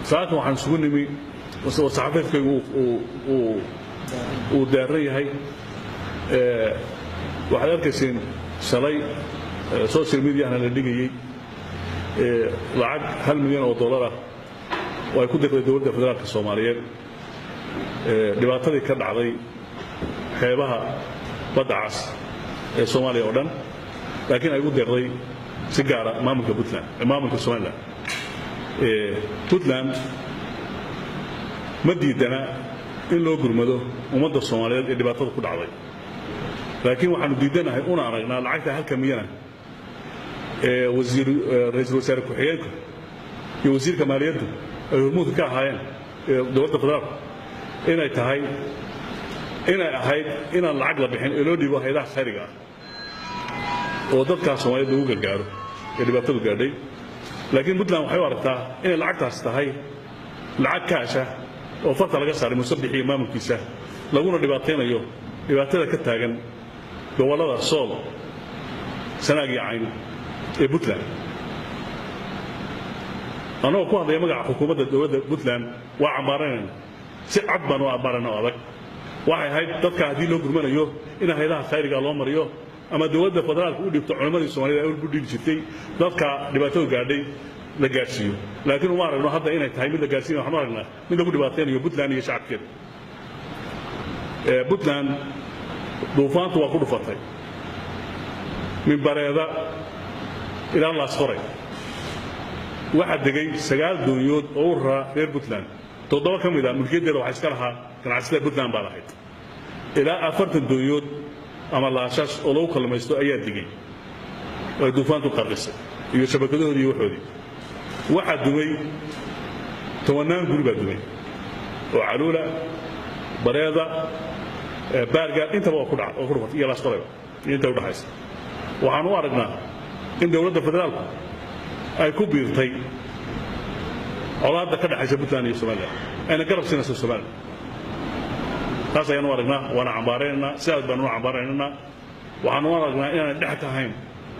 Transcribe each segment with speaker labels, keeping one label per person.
Speaker 1: ساعات waxaan sugu nimi saxaafadkaygu uu daaran yahay waxaad arkayseen shalay social media-na la dhigayay lacag $1 milyan oo ah oo ay ku deeqday dowladda federaalka Soomaaliyeed dhibaatadii ka dhacday xeebaha badda cas ee Soomaaliya oo dhan laakiin ay ugu deeqday si gaar ah maamulka Puntland maamulka Soomaaliland Puntland ma diidana in loo gurmado ummadda Soomaaliyeed ee dhibaatada ku dhacday laakiin waxaanu diidanahay una aragnaa lacagta $1 milyan ee ra'iisul wasaare ku-xigeenka iyo wasiirka maaliyadda ay hormuudka ka ahaayeen dowladda federaalka inay ahayd inaan lacag la bixin ee loo dhiibo hay'adaha khayriga ah oo dadka Soomaaliyeed lagu gargaaro ee dhibaatadu gaadhay laakiin Puntland waxay u aragtaa inay lacagtaas tahay lacag kaasha oo farta laga saaray musabbixii maamulkiisa laguna dhibaateynayo dhibaatada ka taagan gobolada Sool Sanaag iyo Cayn ee Puntland anoo ku hadlaya magaca xukuumadda dowladda Puntland waa cambaarayna si cad baan u cambaarayna adag waxay ahayd dadka haddii loo gurmanayo in hay'adaha khayriga loo mariyo ama dowladda federaalka u dhibto culimadii Soomaaliyeed ay u dhigi jirtay dadka dhibaatada gaadhay la gaarsiiyo laakiin uma aragno hadda inay tahay mid la gaarsiinayo waxaan aragnaa mid lagu dhibaateynayo Puntland iyo shacabkeeda Puntland duufaantu waa ku dhufatay min bareeda ilaa Laasqoray waxaa degay 9 doonyood oo u raraa reer Puntland 7 ka mid ah mulkiyadeeda waxaa iska lahaa ganacsatada Puntland baa lahayd ilaa 40 doonyood ama laashash oo lagu kalmaysto ayaa degay oo duufaantu qarqisay iyo shabakadoodii iyo waxoodii waxaa dumay 10 guri baa dumay oo Caluula bareeda baarga intaba oo ku dhac oo ku dhufatay iyo Laasqoray inta u dhaxaysa waxaan u aragnaa in dowladda federaalka ay ku biirtay colaadda ka dhaxaysa Puntland iyo Soomaaliya ayna garab siinayso Soomaaliya taas ayaan u aragnaa waana cambaaraynaa sidaas baan u cambaaraynaa waxaan u aragnaa inaan dhex ka ahayn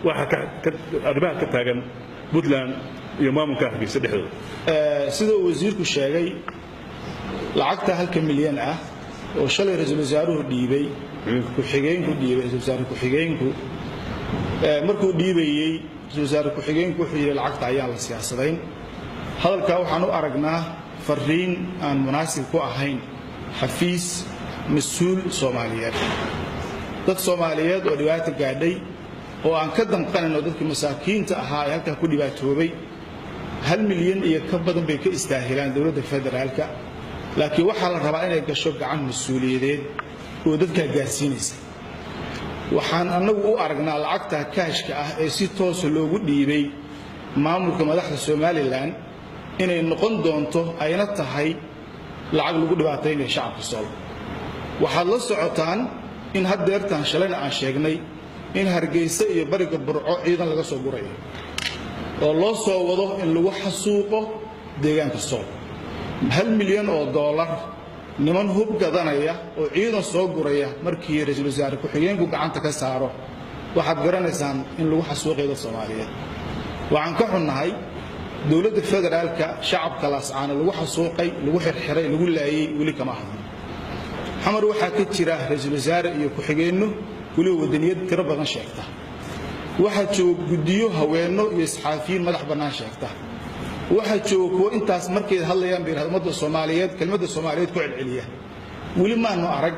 Speaker 1: waxa arrimaha ka taagan Puntland iyo maamulka Hargeysa dhexdooda
Speaker 2: sida wasiirku sheegay lacagta $1 milyan ah oo shalay ra'iisul wasaaruhu dhiibay ku-xigeenku dhiibay ra'iisul wasaare ku-xigeenku markuu dhiibayay ra'iisul wasaare ku-xigeenku wuxuu yiri lacagta ayaan la siyaasadayn hadalka waxaan u aragnaa fariin aan munaasib ku ahayn xafiis mas'uul Soomaaliyeed dad Soomaaliyeed oo dhibaato gaadhay oo aan ka danqanayno dadkii masaakiinta ahaa ee halka ku dhibaatoobay $1 milyan iyo ka badan bay ka istaahilaan dowladda federaalka laakiin waxa la rabaa inay gasho gacan mas'uuliyadeed oo dadka gaarsiinaysa waxaan anagu u aragnaa lacagta kaashka ah ee si toos loogu dhiibay maamulka madaxda Soomaaliland inay noqon doonto ayna tahay lacag lagu dhibaateynayo shacabka Sool waxaad la socotaan in haddeertan shalayna aan sheegnay in Hargeysa iyo bariga Burco ciidan laga soo gurayo oo loo soo wado in lagu xasuuqo deegaanka Sool $1 milyan niman hub gadanaya oo ciidan soo guraya markii ra'iisul wasaare ku-xigeenku gacanta ka saaro waxaad garanaysaan in lagu xasuuqay dad Soomaaliyeed waxaan ka xunnahay dowladda federaalka shacabka laascaana lagu xasuuqay lagu xirxiray lagu laayay wali kama hadlo xamar waxaa ka jira ra'iisul wasaare iyo ku-xigeenno wali wadaniyad tiro badan sheegta waxaa jooga guddiyo haweenno iyo saxaafiyiin madax bannaan sheegta waxaa jooga kuwa intaas markay hadlayaan bay ummadda Soomaaliyeed kelmadda Soomaaliyeed ku celceliya wali ma aanu arag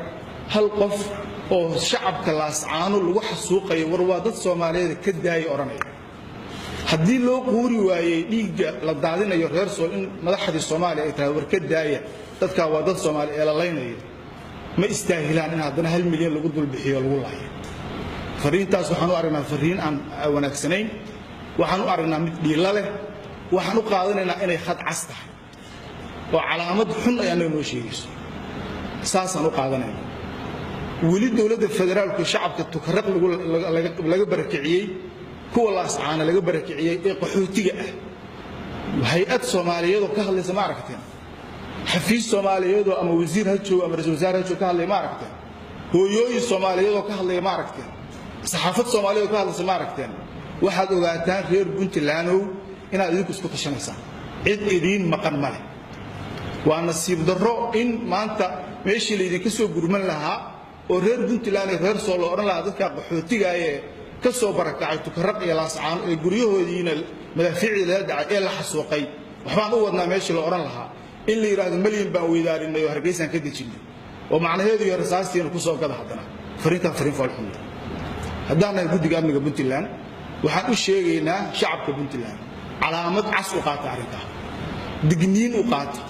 Speaker 2: hal qof oo shacabka laascaano lagu xasuuqayo war waa dad Soomaaliyeed ka daayay oranaya haddii loo quuri waayay dhiigga la daadinayo reer Sool in madaxda Soomaaliya ay tahay war ka daaya dadka waa dad Soomaali ee la leynayay ma istaahilaan in haddana $1 milyan lagu dul bixiyo lagu laayo fariintaas waxaan u aragnaa fariin aan wanaagsanayn waxaan u aragnaa mid dhiila leh waxaan u qaadanaynaa inay khad cas tahay oo calaamad xun ay anaga noo sheegayso saasaan u qaadanaynaa weli dowladda federaalku shacabka tukaraq laga barakiciyey kuwa laascaana laga barakiciyey ee qaxootiga ah hay'ad Soomaaliyeed oo ka hadlaysa ma aragteen xafiis Soomaaliyeed oo ama wasiir ha joogo ama ra'iisul wasaare ha joogo ka hadlay ma aragteen hooyooyin Soomaaliyeed oo ka hadlay ma aragteen saxaafad Soomaaliyeed oo ka hadlaysa ma aragteen waxaad ogaataan reer Puntland inaad idinku isku tashanaysaan cid idiin maqan ma leh waa nasiib darro in maanta meeshii laydinka soo gurman lahaa oo reer puntland iyo reer sool la odhan lahaa dadkaa qaxootigaayee ka soo barakacay tukaraq iyo laascaano ee guryahoodiina madaafiicdii lala dhacay ee la xasuuqay waxbaan u wadnaa meeshii la odhan lahaa in la yidhaahdo malyan baan weydaarinay oo hargeysaan ka dejinnay oo macnaheedu iyo rasaastiina ku soo gada haddana fariintaa fariin foolxun haddaan nahay guddiga amniga puntland waxaan u sheegaynaa shacabka puntland calaamad cas u qaata arrintaa digniin u qaata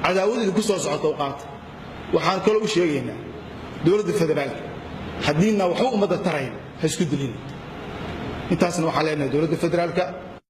Speaker 2: cadaawad idinku soo socota u qaata waxaan kaloo u sheegaynaa dowladda federaalka haddiina waxba ummadda tarayn ha isku dilina intaasna waxaan leenahay dowladda federaalka